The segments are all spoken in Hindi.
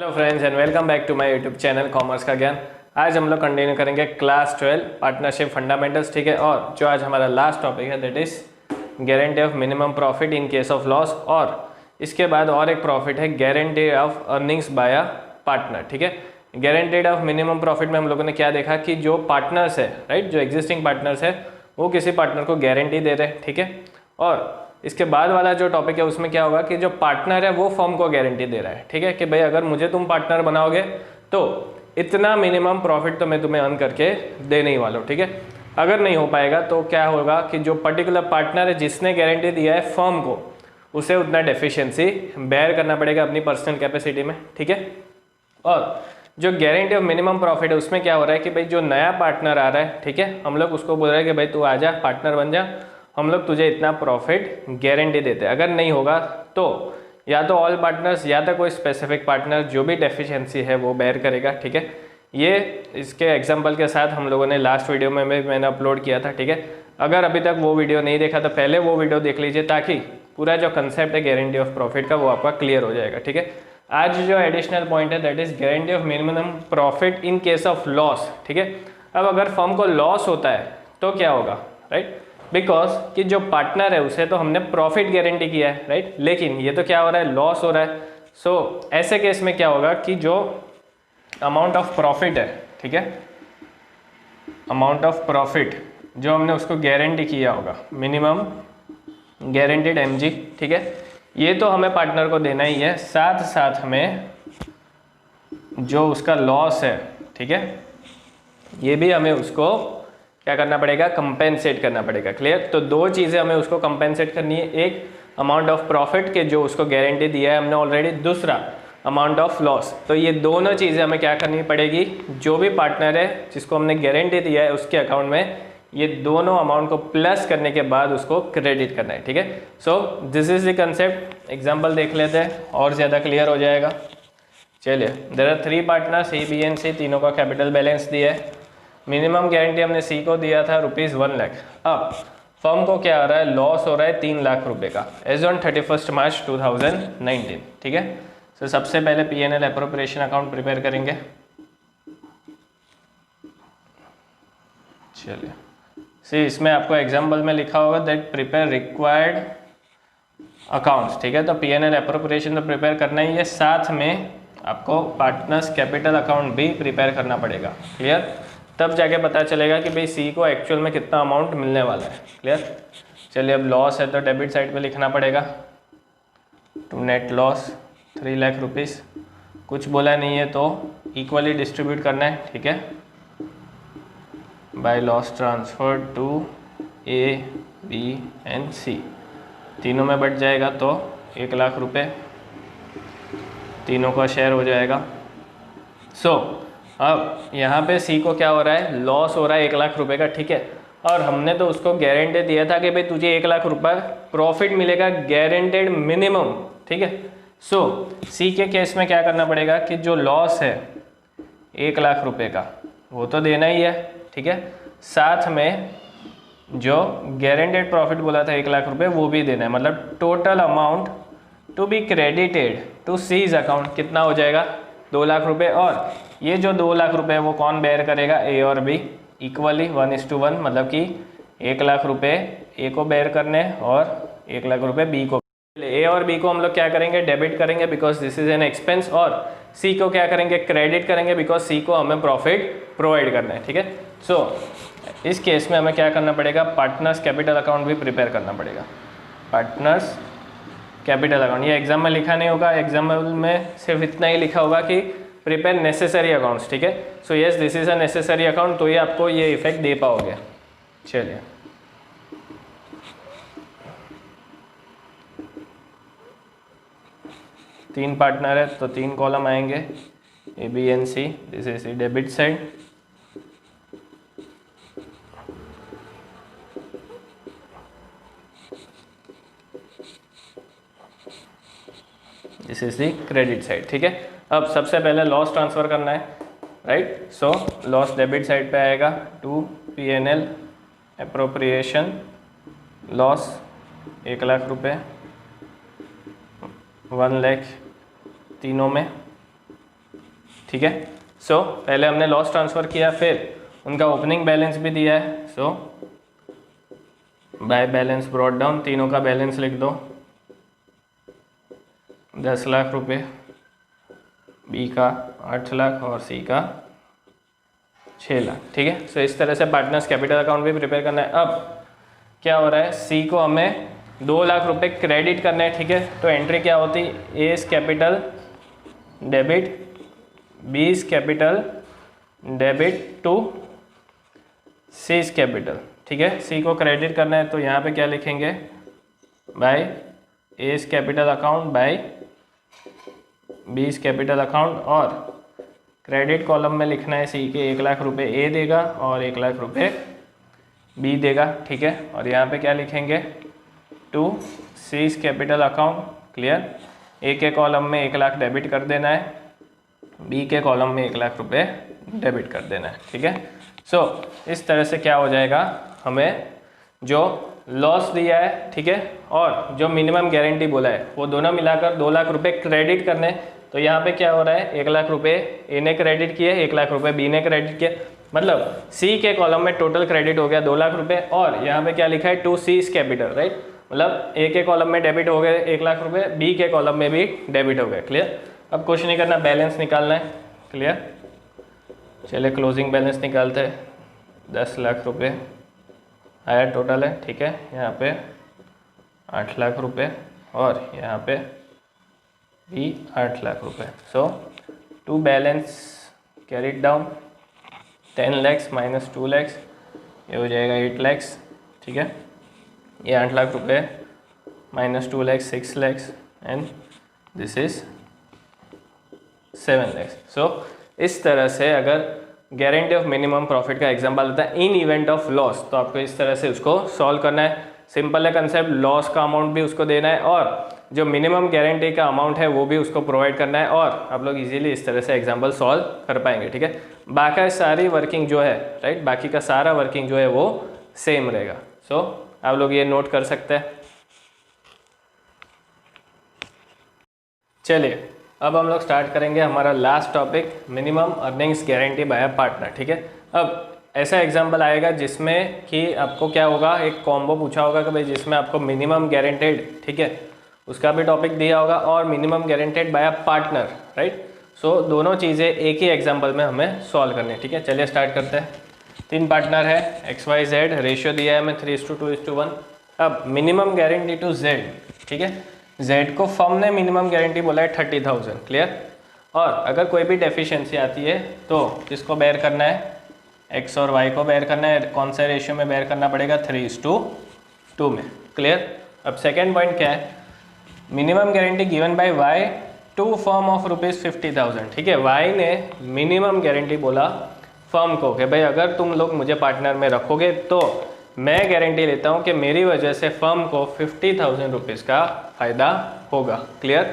Hello friends and welcome back to my YouTube channel commerce का ज्ञान। आज हम लोग कंटिन्यू करेंगे क्लास 12 पार्टनरशिप फंडामेंटल्स, ठीक है। और जो आज हमारा लास्ट टॉपिक है that is guarantee of minimum profit in case of loss, और इसके बाद और एक प्रॉफिट है guarantee of earnings by a partner, ठीक है। गारंटीड ऑफ मिनिमम प्रॉफिट में हम लोगों ने क्या देखा कि जो पार्टनर्स है, राइट, जो एग्जिस्टिंग पार्टनर्स है वो किसी पार्टनर को गारंटी दे रहे हैं, ठीक है। और इसके बाद वाला जो टॉपिक है उसमें क्या होगा कि जो पार्टनर है वो फर्म को गारंटी दे रहा है, ठीक है, कि भाई अगर मुझे तुम पार्टनर बनाओगे तो इतना मिनिमम प्रॉफिट तो मैं तुम्हें अर्न करके देने ही वाला हूँ, ठीक है। अगर नहीं हो पाएगा तो क्या होगा कि जो पर्टिकुलर पार्टनर है जिसने गारंटी दिया है फर्म को, उसे उतना डेफिशिएंसी बेयर करना पड़ेगा अपनी पर्सनल कैपेसिटी में, ठीक है। और जो गारंटी ऑफ मिनिमम प्रॉफिट है उसमें क्या हो रहा है कि भाई जो नया पार्टनर आ रहा है, ठीक है, हम लोग उसको बोल रहे हैं कि भाई तू आजा पार्टनर बन जा, हम लोग तुझे इतना प्रॉफिट गारंटी देते हैं। अगर नहीं होगा तो या तो ऑल पार्टनर्स या तो कोई स्पेसिफिक पार्टनर जो भी डेफिशिएंसी है वो बेयर करेगा, ठीक है। ये इसके एग्जांपल के साथ हम लोगों ने लास्ट वीडियो में मैंने अपलोड किया था, ठीक है। अगर अभी तक वो वीडियो नहीं देखा तो पहले वो वीडियो देख लीजिए ताकि पूरा जो कंसेप्ट है गारंटी ऑफ प्रॉफिट का वो आपका क्लियर हो जाएगा, ठीक है। आज जो एडिशनल पॉइंट है that is guarantee of minimum profit in case of loss, ठीक है। अब अगर फर्म को लॉस होता है तो क्या होगा, राइट, बिकॉज कि जो पार्टनर है उसे तो हमने प्रॉफिट गारंटी किया है, राइट, लेकिन ये तो क्या हो रहा है, लॉस हो रहा है। सो ऐसे केस में क्या होगा कि जो अमाउंट ऑफ प्रॉफिट है, ठीक है, अमाउंट ऑफ प्रॉफिट जो हमने उसको गारंटी किया होगा मिनिमम गारंटीड एमजी, ठीक है, ये तो हमें पार्टनर को देना ही है, साथ साथ हमें जो उसका लॉस है, ठीक है, ये भी हमें उसको क्या करना पड़ेगा, कंपेंसेट करना पड़ेगा। क्लियर। तो दो चीज़ें हमें उसको कंपेंसेट करनी है, एक अमाउंट ऑफ प्रॉफिट के जो उसको गारंटी दिया है हमने ऑलरेडी, दूसरा अमाउंट ऑफ लॉस। तो ये दोनों चीज़ें हमें क्या करनी पड़ेगी, जो भी पार्टनर है जिसको हमने गारंटी दिया है उसके अकाउंट में ये दोनों अमाउंट को प्लस करने के बाद उसको क्रेडिट करना है, ठीक है। So this is the concept. Example देख लेते हैं और ज़्यादा क्लियर हो जाएगा। चलिए, there are 3 partners A B and C, तीनों का कैपिटल बैलेंस दिया है। मिनिमम गारंटी हमने सी को दिया था ₹1 लाख। अब फर्म को क्या आ रहा है, लॉस हो रहा है 3 लाख रुपए का एज ऑन 31 मार्च 2019, ठीक है। तो सबसे पहले P&L एप्रोप्रिएशन अकाउंट प्रिपेयर करेंगे। चलिए, सी इसमें आपको एग्जाम्पल में लिखा होगा दैट प्रिपेयर रिक्वायर्ड अकाउंट्स, ठीक है। तो P&L एप्रोप्रिएशन तो प्रिपेयर करना ही है, साथ में आपको पार्टनर्स कैपिटल अकाउंट भी प्रिपेयर करना पड़ेगा। क्लियर। तब जाके पता चलेगा कि भाई सी को एक्चुअल में कितना अमाउंट मिलने वाला है। क्लियर। चलिए, अब लॉस है तो डेबिट साइड पे लिखना पड़ेगा to net loss 3 lakh rupees. कुछ बोला नहीं है तो इक्वली डिस्ट्रीब्यूट करना है, ठीक है, by loss transfer to A B and C. तीनों में बट जाएगा तो 1 लाख रुपए तीनों का शेयर हो जाएगा। सो अब यहाँ पे सी को क्या हो रहा है, लॉस हो रहा है 1 लाख रुपए का, ठीक है। और हमने तो उसको गारंटी दिया था कि भाई तुझे 1 लाख रुपए प्रॉफिट मिलेगा गारंटेड मिनिमम, ठीक है। सो सी के केस में क्या करना पड़ेगा कि जो लॉस है 1 लाख रुपए का वो तो देना ही है, ठीक है, साथ में जो गारंटेड प्रॉफिट बोला था 1 लाख रुपए वो भी देना है। मतलब total amount to be credited to C's account कितना हो जाएगा, 2 लाख रुपए। और ये जो 2 लाख रुपए वो कौन बेयर करेगा, ए और बी इक्वली 1:1, मतलब कि 1 लाख रुपए ए को बेयर करने और 1 लाख रुपए बी को। ए और बी को हम लोग क्या करेंगे, डेबिट करेंगे because this is an expense, और सी को क्या करेंगे, क्रेडिट करेंगे बिकॉज सी को हमें प्रॉफिट प्रोवाइड करना है, ठीक है। सो इस केस में हमें क्या करना पड़ेगा, पार्टनर्स कैपिटल अकाउंट भी प्रिपेयर करना पड़ेगा। पार्टनर्स कैपिटल अकाउंट, ये एग्जाम में लिखा नहीं होगा, एग्जाम्पल में सिर्फ इतना ही लिखा होगा कि प्रिपेयर नेसेसरी अकाउंट्स, ठीक है। So yes this is a necessary account, तो ये आपको ये इफेक्ट दे पाओगे। चलिए, तीन पार्टनर है तो 3 कॉलम आएंगे, A B and C. This is the debit side, this is the credit side, ठीक है। अब सबसे पहले लॉस ट्रांसफर करना है, right. So loss debit side पे आएगा to P&L appropriation loss 1 lakh रुपए 1 लाख तीनों में, ठीक है। सो पहले हमने लॉस ट्रांसफ़र किया, फिर उनका ओपनिंग बैलेंस भी दिया है। सो बाय बैलेंस ब्रॉट डाउन, तीनों का बैलेंस लिख दो, 10 लाख रुपए, बी का 8 लाख और सी का 6 लाख, ठीक है। सो इस तरह से पार्टनर्स कैपिटल अकाउंट भी प्रिपेयर करना है। अब क्या हो रहा है, सी को हमें 2 लाख रुपए क्रेडिट करना है, ठीक है। तो एंट्री क्या होती, A's capital debit, B's capital debit to C's capital, ठीक है। सी को क्रेडिट करना है तो यहाँ पे क्या लिखेंगे, by S capital account by बीस कैपिटल अकाउंट, और क्रेडिट कॉलम में लिखना है सी के 1 लाख रुपए ए देगा और 1 लाख रुपए बी देगा, ठीक है। और यहाँ पे क्या लिखेंगे, to C's capital account, clear. A के कॉलम में 1 लाख डेबिट कर देना है, बी के कॉलम में 1 लाख रुपए डेबिट कर देना है, ठीक है। सो इस तरह से क्या हो जाएगा, हमें जो लॉस दिया है, ठीक है, और जो मिनिमम गारंटी बोला है वो दोनों मिलाकर 2 लाख रुपए क्रेडिट करने। तो यहाँ पे क्या हो रहा है, 1 लाख रुपए ए ने क्रेडिट किए, 1 लाख रुपए बी ने क्रेडिट किए, मतलब सी के कॉलम में टोटल क्रेडिट हो गया 2 लाख रुपए। और यहाँ पे क्या लिखा है, टू सीज कैपिटल, राइट, मतलब ए के कॉलम में डेबिट हो गए 1 लाख रुपए, बी के कॉलम में भी डेबिट हो गए, क्लियर। अब कुछ नहीं करना, बैलेंस निकालना है, क्लियर। चलिए क्लोजिंग बैलेंस निकालते हैं, 10 लाख रुपए आया टोटल है, ठीक है। यहाँ पे 8 लाख रुपए और यहाँ पे भी 8 लाख रुपए। So to balance carried down, 10 lakhs minus 2 lakhs, ये हो जाएगा 8 लैक्स, ठीक है। ये 8 लाख रुपए minus 2 lakhs 6 lakhs and this is 7 lakhs. So इस तरह से अगर गारंटी ऑफ मिनिमम प्रॉफिट का एग्जांपल होता है इन इवेंट ऑफ लॉस, तो आपको इस तरह से उसको सॉल्व करना है। सिंपल है कंसेप्ट, लॉस का अमाउंट भी उसको देना है और जो मिनिमम गारंटी का अमाउंट है वो भी उसको प्रोवाइड करना है, और आप लोग इजीली इस तरह से एग्जांपल सॉल्व कर पाएंगे, ठीक है। बाकी सारी वर्किंग जो है, राइट, बाकी का सारा वर्किंग जो है वो सेम रहेगा। सो आप लोग ये नोट कर सकते हैं। चलिए अब हम लोग स्टार्ट करेंगे हमारा last topic, minimum earnings guarantee bye a partner, ठीक है। अब ऐसा एग्जांपल आएगा जिसमें कि आपको क्या होगा, एक कॉम्बो पूछा होगा कि भाई जिसमें आपको मिनिमम गारंटेड, ठीक है, उसका भी टॉपिक दिया होगा और minimum guaranteed by a partner, right. So दोनों चीज़ें एक ही एग्जाम्पल में हमें सॉल्व करनी है, ठीक है। चलिए स्टार्ट करते हैं। 3 पार्टनर है, XYZ, रेशियो दिया है हमें 3:2:1। अब मिनिमम गारंटी टू Z, ठीक है। Z को फर्म ने मिनिमम गारंटी बोला है 30,000, क्लियर। और अगर कोई भी डेफिशिएंसी आती है तो किसको बेयर करना है, X और Y को बेयर करना है। कौन सा रेशियो में बेयर करना पड़ेगा, 3:2 में, क्लियर। अब सेकेंड पॉइंट क्या है, minimum guarantee given by Y to firm of ₹50,000, ठीक है। Y ने मिनिमम गारंटी बोला फर्म को कि भाई अगर तुम लोग मुझे पार्टनर में रखोगे तो मैं गारंटी लेता हूँ कि मेरी वजह से फर्म को 50,000 रुपीज़ का फ़ायदा होगा, clear.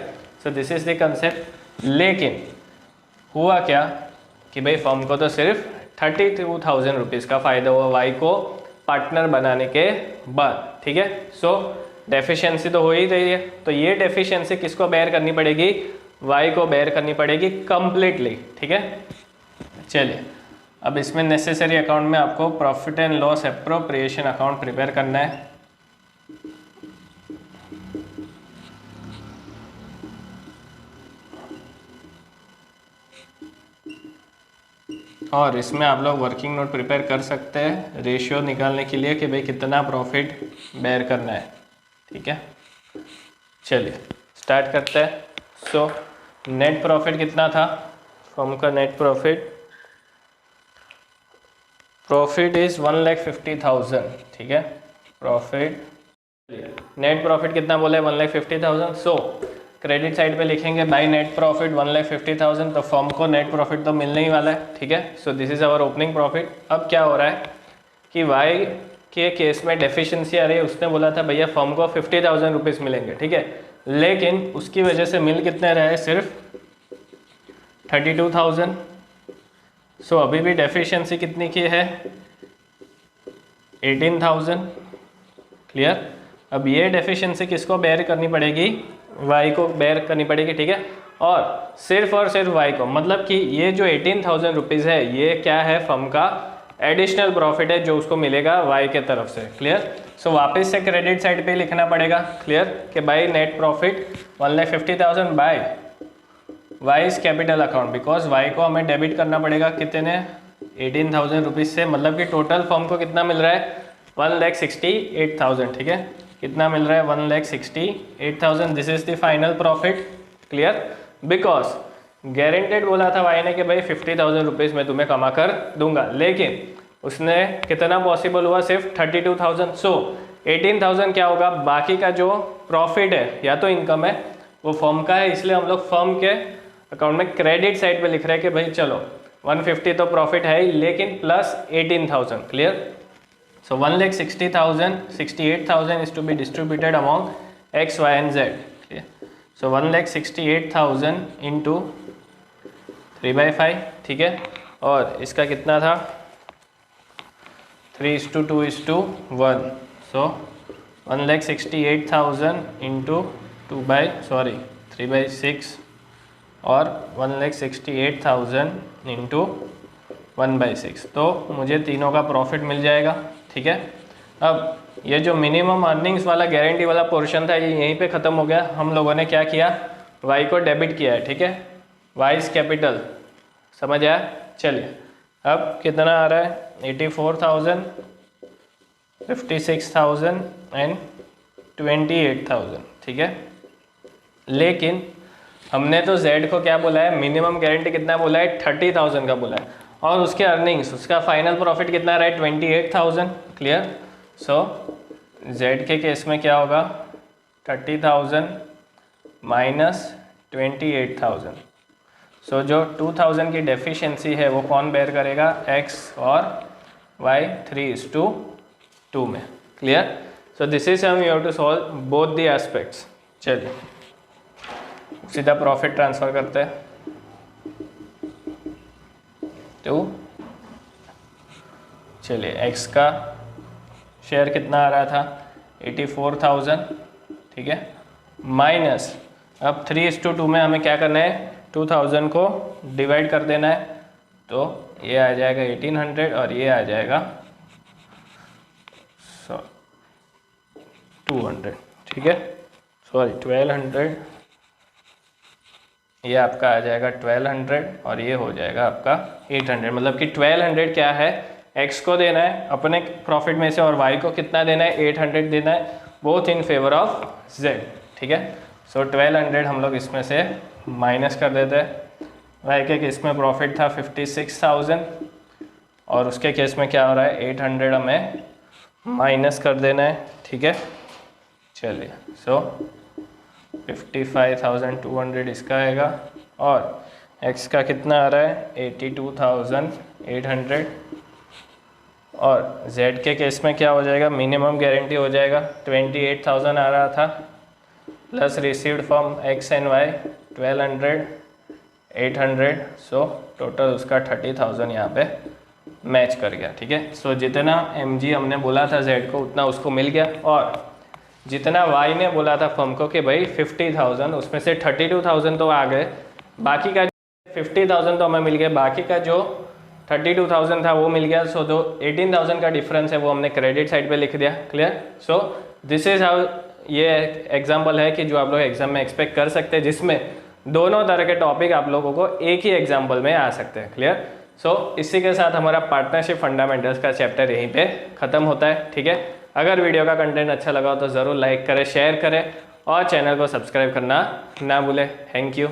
So this is the concept. लेकिन हुआ क्या कि भाई फर्म को तो सिर्फ 32,000 रुपीज़ का फ़ायदा हुआ वाई को पार्टनर बनाने के बाद, ठीक है। सो डेफिशिएंसी तो हो ही रही है, तो ये डेफिशिएंसी किसको बेयर करनी पड़ेगी, वाई को बेयर करनी पड़ेगी कंप्लीटली, ठीक है। चलिए अब इसमें नेसेसरी अकाउंट में आपको profit and loss appropriation account prepare करना है। और इसमें आप लोग वर्किंग नोट प्रिपेयर कर सकते हैं रेशियो निकालने के लिए कि भाई कितना प्रॉफिट बेयर करना है, ठीक है। चलिए स्टार्ट करते हैं। सो नेट प्रॉफिट कितना था, फर्म का नेट प्रॉफिट इज़ 1,50,000, ठीक है। प्रॉफिट, नेट प्रॉफिट कितना बोला है, 1,50,000। सो क्रेडिट साइड पे लिखेंगे बाई नेट प्रॉफिट 1,50,000, तो फर्म को नेट प्रॉफिट तो मिलने ही वाला है, ठीक है। So this is our opening profit. अब क्या हो रहा है कि वाई के केस में डेफिशिएंसी आ रही है, उसने बोला था भैया फर्म को 50,000 रुपीज़ मिलेंगे, ठीक है। लेकिन उसकी वजह से मिल कितने रहे, सिर्फ 32,000। सो अभी भी डेफिशिएंसी कितनी की है, 18,000, क्लियर। अब ये डेफिशिएंसी किसको बेयर करनी पड़ेगी, वाई को बेयर करनी पड़ेगी, ठीक है। और सिर्फ वाई को, मतलब कि ये जो 18,000 रुपीज़ है ये क्या है, फर्म का एडिशनल प्रॉफिट है जो उसको मिलेगा वाई के तरफ से। क्लियर। सो वापस से क्रेडिट साइड पे लिखना पड़ेगा। क्लियर कि by net profit 1,50,000 by Y's capital account, because Y को हमें डेबिट करना पड़ेगा कितने, 18,000 रुपीज़ से, मतलब कि टोटल फर्म को कितना मिल रहा है, 1,68,000। ठीक है, कितना मिल रहा है, 1,68,000। This is the final profit. Clear. Because guaranteed बोला था वाई ने कि भाई 50,000 रुपीज़ मैं तुम्हें कमा कर दूंगा, लेकिन उसने कितना पॉसिबल हुआ, सिर्फ 32,000। सो 18,000 क्या होगा, बाकी का जो प्रॉफिट है या तो इनकम है वो फर्म का है, इसलिए हम लोग फर्म के अकाउंट में क्रेडिट साइड पे लिख रहे हैं कि भाई चलो 150 तो प्रॉफिट है ही, लेकिन plus 18,000। Clear. So 1,60,000, 68,000 is to be distributed among X, Y and Z. Clear. So 1,68,000 into 3/5। ठीक है, और इसका कितना था, 3:2:1। सो 1,68,000 इंटू 3/6 और 1,68,000 इंटू 1/6, तो मुझे तीनों का प्रॉफिट मिल जाएगा। ठीक है, अब ये जो मिनिमम अर्निंग्स वाला गारंटी वाला पोर्शन था ये यहीं पे ख़त्म हो गया। हम लोगों ने क्या किया, वाई को डेबिट किया है। ठीक है, वाइज कैपिटल, समझ आया। चलिए अब कितना आ रहा है, 84,000, 56,000 एंड 28,000। ठीक है, लेकिन हमने तो Z को क्या बोला है, मिनिमम गारंटी कितना बोला है, 30,000 का बोला है, और उसके अर्निंग्स, उसका फाइनल प्रॉफिट कितना रहा है, 28,000। क्लियर। सो Z के केस में क्या होगा, 30,000 माइनस 28,000। सो जो 2,000 की डेफिशिएंसी है वो कौन बेयर करेगा, X और Y 3:2 में। क्लियर। सो दिस इज हम you have to solve both the aspects. चलिए सीधा प्रॉफिट ट्रांसफर करते हैं तो चलिए x का शेयर कितना आ रहा था, 84,000। ठीक है, माइनस अब 3:2 में हमें क्या करना है, 2,000 को डिवाइड कर देना है, तो ये आ जाएगा 1,800 और ये आ जाएगा 200। ठीक है, सॉरी 1,200, ये आपका आ जाएगा 1,200 और ये हो जाएगा आपका 800। मतलब कि 1,200 क्या है, x को देना है अपने प्रॉफिट में से, और y को कितना देना है, 800 देना है, both in favour of z। ठीक है, सो 1,200 हम लोग इसमें से माइनस कर देते हैं। y के केस में प्रॉफिट था 56,000 और उसके केस में क्या हो रहा है, 800 हमें माइनस कर देना है। ठीक है, चलिए सो 55,200 इसका आएगा, और x का कितना आ रहा है, 82,800, और z के केस में क्या हो जाएगा, मिनिमम गारंटी हो जाएगा 28,000 आ रहा था, plus received from x and y 1,200, 800, so total उसका 30,000 यहाँ पे मैच कर गया। ठीक है, सो जितना mg हमने बोला था z को उतना उसको मिल गया, और जितना y ने बोला था फर्म को कि भाई 50,000, उसमें से 32,000 तो आ गए, बाकी का 50,000 तो हमें मिल गया, बाकी का जो 32,000 था वो मिल गया। सो जो 18,000 का डिफरेंस है वो हमने क्रेडिट साइड पे लिख दिया। Clear. So this is how, ये एग्जांपल है कि जो आप लोग एग्जाम में एक्सपेक्ट कर सकते हैं, जिसमें दोनों तरह के टॉपिक आप लोगों को एक ही एग्जाम्पल में आ सकते हैं। क्लियर। सो इसी के साथ हमारा पार्टनरशिप फंडामेंटल्स का चैप्टर यहीं पे ख़त्म होता है। ठीक है, अगर वीडियो का कंटेंट अच्छा लगा हो तो ज़रूर लाइक करें, शेयर करें और चैनल को सब्सक्राइब करना ना भूलें। Thank you.